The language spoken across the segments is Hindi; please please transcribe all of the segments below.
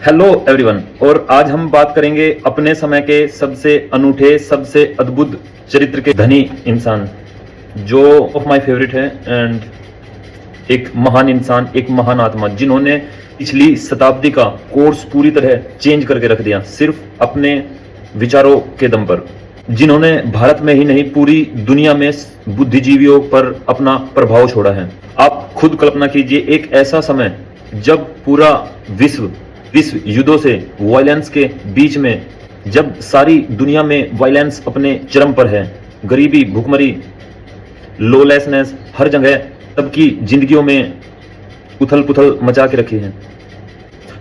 Hello everyone. और आज हम बात करेंगे अपने समय के सबसे अनूठे, सबसे अद्भुत चरित्र के धनी इंसान, जो ऑफ माय फेवरेट है एंड एक महान इंसान, एक महान आत्मा, जिन्होंने पिछली शताब्दी का कोर्स पूरी तरह चेंज करके रख दिया सिर्फ अपने विचारों के दम पर, जिन्होंने भारत में ही नहीं पूरी दुनिया में बुद्धिजीवियों पर अपना प्रभाव छोड़ा है। आप खुद कल्पना कीजिए, एक ऐसा समय जब पूरा विश्व युद्धों से, वायलेंस के बीच में, जब सारी दुनिया में वायलेंस अपने चरम पर है, गरीबी, भुखमरी, लोलेसनेस हर जगह सबकी जिंदगियों में उथल पुथल मचा के रखी है,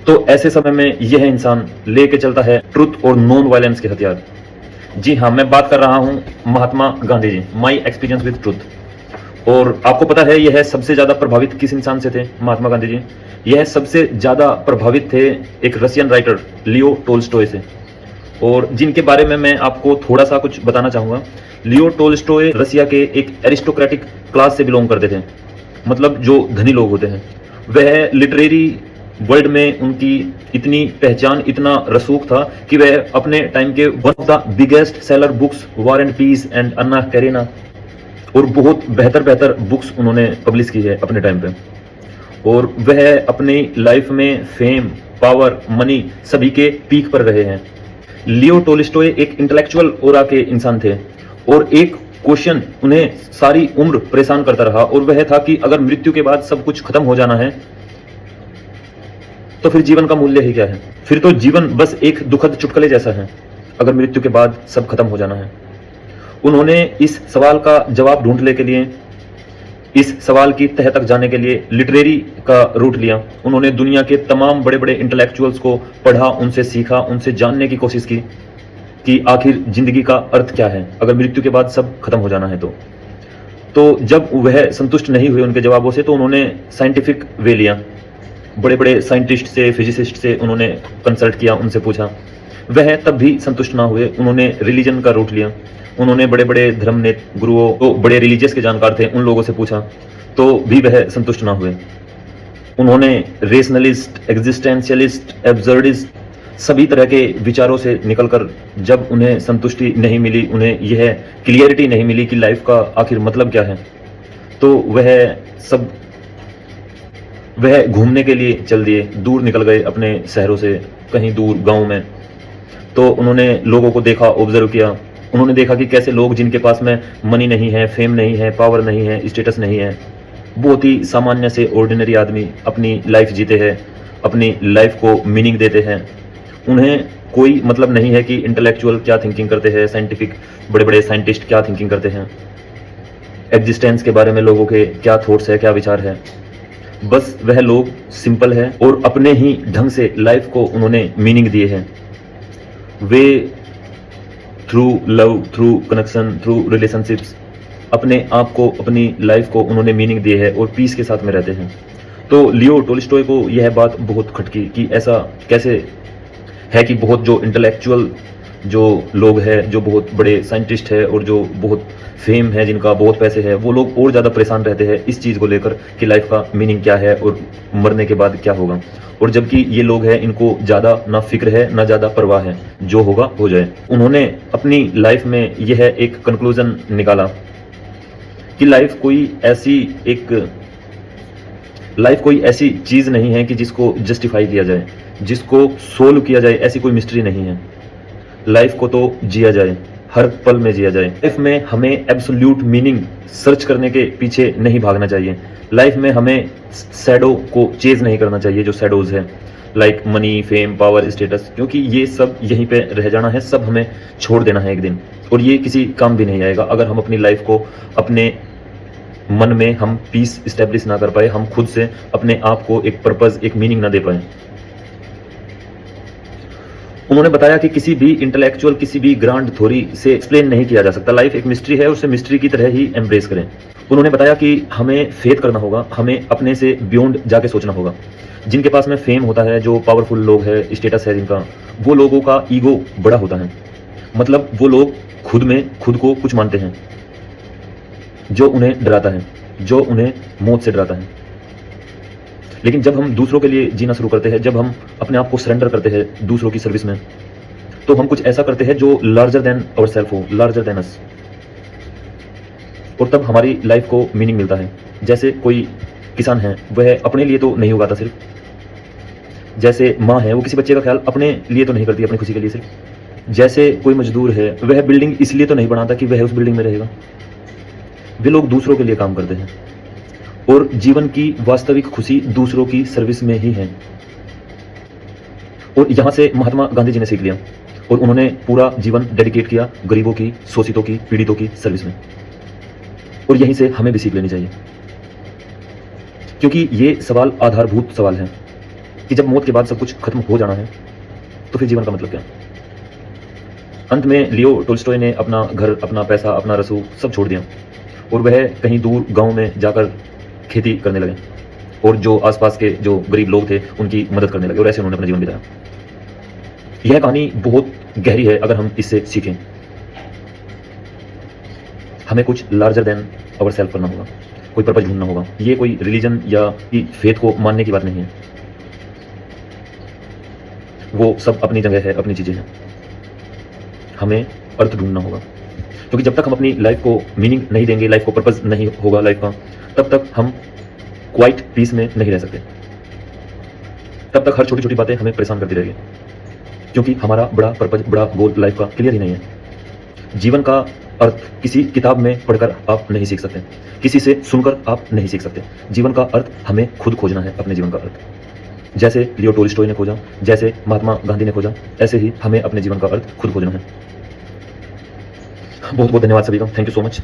तो ऐसे समय में यह इंसान लेके चलता है ट्रुथ और नॉन वायलेंस के हथियार। जी हाँ, मैं बात कर रहा हूं Mahatma Gandhi ji, my experience with truth. और आपको पता है यह सबसे ज्यादा प्रभावित किस इंसान से थे? महात्मा गांधी जी यह सबसे ज्यादा प्रभावित थे एक रशियन राइटर लियो टोल्स्टॉय से, और जिनके बारे में मैं आपको थोड़ा सा कुछ बताना चाहूंगा। लियो टोल्स्टॉय रशिया के एक एरिस्टोक्रेटिक क्लास से बिलोंग करते थे, मतलब जो धनी लोग होते हैं। वह लिटरेरी वर्ल्ड में उनकी इतनी पहचान, इतना रसूख था कि वह अपने टाइम के one of the biggest seller books War and Peace and Anna Karenina और बहुत बेहतर बुक्स उन्होंने पब्लिश की है अपने टाइम पे। और वह अपनी लाइफ में फेम, पावर, मनी सभी के पीक पर रहे हैं। लियो टोल्स्टॉय एक इंटेलेक्चुअल ओरा के इंसान थे, और एक क्वेश्चन उन्हें सारी उम्र परेशान करता रहा, और वह था कि अगर मृत्यु के बाद सब कुछ खत्म हो जाना है तो फिर जीवन का मूल्य ही क्या है? फिर तो जीवन बस एक दुखद चुटकुले जैसा है अगर मृत्यु के बाद सब खत्म हो जाना है। उन्होंने इस सवाल का जवाब ढूंढने के लिए, इस सवाल की तह तक जाने के लिए लिटरेरी का रूट लिया। उन्होंने दुनिया के तमाम बड़े बड़े इंटेलेक्चुअल्स को पढ़ा, उनसे सीखा, उनसे जानने की कोशिश की कि आखिर जिंदगी का अर्थ क्या है अगर मृत्यु के बाद सब खत्म हो जाना है। तो जब वह संतुष्ट नहीं हुए उनके जवाबों से, तो उन्होंने साइंटिफिक वे लिया। बड़े बड़े साइंटिस्ट से, फिजिसिस्ट से उन्होंने कंसल्ट किया, उनसे पूछा। वह तब भी संतुष्ट ना हुए, उन्होंने रिलीजन का रूट लिया। उन्होंने बड़े बड़े धर्म गुरुओं, तो बड़े रिलीजियस के जानकार थे, उन लोगों से पूछा, तो भी वह संतुष्ट ना हुए। उन्होंने रेशनलिस्ट, एग्जिस्टेंशियलिस्ट, एब्सर्डिस्ट सभी तरह के विचारों से निकलकर जब उन्हें संतुष्टि नहीं मिली, उन्हें यह क्लियरिटी नहीं मिली कि लाइफ का आखिर मतलब क्या है, तो वह घूमने के लिए चल दिए, दूर निकल गए अपने शहरों से, कहीं दूर गांव में। तो उन्होंने लोगों को देखा, ऑब्जर्व किया। उन्होंने देखा कि कैसे लोग जिनके पास में मनी नहीं है, फेम नहीं है, पावर नहीं है, स्टेटस नहीं है, बहुत ही सामान्य से ऑर्डिनरी आदमी अपनी लाइफ जीते हैं, अपनी लाइफ को मीनिंग देते हैं। उन्हें कोई मतलब नहीं है कि इंटेलेक्चुअल क्या थिंकिंग करते हैं, साइंटिफिक बड़े बड़े साइंटिस्ट क्या थिंकिंग करते हैं, एग्जिस्टेंस के बारे में लोगों के क्या थॉट्स है, क्या विचार है। बस वह लोग सिंपल है और अपने ही ढंग से लाइफ को उन्होंने मीनिंग दिए हैं। Way through love, through connection, through relationships अपने आप को, अपनी लाइफ को उन्होंने मीनिंग दिए है और पीस के साथ में रहते हैं। तो लियो टोल्स्टॉय को यह बात बहुत खटकी कि ऐसा कैसे है कि बहुत जो इंटेलेक्चुअल जो लोग हैं, जो बहुत बड़े साइंटिस्ट है और जो बहुत फेम है, जिनका बहुत पैसे है, वो लोग और ज़्यादा परेशान रहते हैं इस चीज़ को लेकर कि लाइफ का मीनिंग क्या है और मरने के बाद क्या होगा। और जबकि ये लोग हैं, इनको ज़्यादा ना फिक्र है ना ज़्यादा परवाह है, जो होगा हो जाए। उन्होंने अपनी लाइफ में यह एक कंक्लूजन निकाला कि लाइफ कोई ऐसी चीज़ नहीं है कि जिसको जस्टिफाई किया जाए, जिसको सोल्व किया जाए, ऐसी कोई मिस्ट्री नहीं है। लाइफ को तो जिया जाए, हर पल में जिया जाए। लाइफ में हमें एब्सोल्यूट मीनिंग सर्च करने के पीछे नहीं भागना चाहिए। लाइफ में हमें शैडो को चेज नहीं करना चाहिए, जो शैडोज है like money, fame, power, status, क्योंकि ये सब यहीं पे रह जाना है, सब हमें छोड़ देना है एक दिन, और ये किसी काम भी नहीं आएगा अगर हम अपनी लाइफ को, अपने मन में हम पीस इस्टेब्लिश ना कर पाए, हम खुद से अपने आप को एक पर्पस, एक मीनिंग ना दे पाए। उन्होंने बताया कि किसी भी इंटेलेक्चुअल, किसी भी ग्रांड थ्योरी से एक्सप्लेन नहीं किया जा सकता। लाइफ एक मिस्ट्री है, उसे मिस्ट्री की तरह ही एम्ब्रेस करें। उन्होंने बताया कि हमें फेथ करना होगा, हमें अपने से बियॉन्ड जाके सोचना होगा। जिनके पास में फेम होता है, जो पावरफुल लोग हैं, स्टेटस है जिनका, वो लोगों का ईगो बड़ा होता है। मतलब वो लोग खुद को कुछ मानते हैं, जो उन्हें डराता है, जो उन्हें मौत से डराता है। लेकिन जब हम दूसरों के लिए जीना शुरू करते हैं, जब हम अपने आप को सरेंडर करते हैं दूसरों की सर्विस में, तो हम कुछ ऐसा करते हैं जो लार्जर देन आवर सेल्फ हो, लार्जर देन अस, और तब हमारी लाइफ को मीनिंग मिलता है। जैसे कोई किसान है, वह अपने लिए तो नहीं उगाता सिर्फ, जैसे माँ है वो किसी बच्चे का ख्याल अपने लिए तो नहीं करती, अपनी खुशी के लिए सिर्फ। जैसे कोई मजदूर है, वह बिल्डिंग इसलिए तो नहीं बनाता कि वह उस बिल्डिंग में रहेगा, वे लोग दूसरों के लिए काम करते हैं, और जीवन की वास्तविक खुशी दूसरों की सर्विस में ही है। और यहाँ से महात्मा गांधी जी ने सीख लिया, और उन्होंने पूरा जीवन डेडिकेट किया गरीबों की, शोषितों की, पीड़ितों की सर्विस में। और यहीं से हमें भी सीख लेनी चाहिए, क्योंकि ये सवाल आधारभूत सवाल है कि जब मौत के बाद सब कुछ खत्म हो जाना है, तो फिर जीवन का मतलब क्या? अंत में लियो टोल्स्टॉय ने अपना घर, अपना पैसा, अपना रसूख सब छोड़ दिया, और वह कहीं दूर गांव में जाकर खेती करने लगे, और जो आसपास के जो गरीब लोग थे उनकी मदद करने लगे, और ऐसे उन्होंने अपना जीवन बिताया। यह कहानी बहुत गहरी है अगर हम इससे सीखें। हमें कुछ लार्जर देन आवर सेल्फ करना होगा, कोई पर्पस ढूंढना होगा। ये कोई रिलीजन या फेथ को मानने की बात नहीं है, वो सब अपनी जगह है, अपनी चीजें हैं। हमें अर्थ ढूंढना होगा, क्योंकि जब तक हम अपनी लाइफ को मीनिंग नहीं देंगे, लाइफ को पर्पस नहीं होगा लाइफ का, तब तक हम क्वाइट पीस में नहीं रह सकते। तब तक हर छोटी छोटी बातें हमें परेशान करती रहेगी, क्योंकि हमारा बड़ा पर्पस, बड़ा गोल लाइफ का क्लियर ही नहीं है। जीवन का अर्थ किसी किताब में पढ़कर आप नहीं सीख सकते, किसी से सुनकर आप नहीं सीख सकते। जीवन का अर्थ हमें खुद खोजना है, अपने जीवन का अर्थ। जैसे लियो टोल्स्टॉय ने खोजा, जैसे महात्मा गांधी ने खोजा, ऐसे ही हमें अपने जीवन का अर्थ खुद खोजना है। बहुत बहुत धन्यवाद सभी का, थैंक यू सो मच।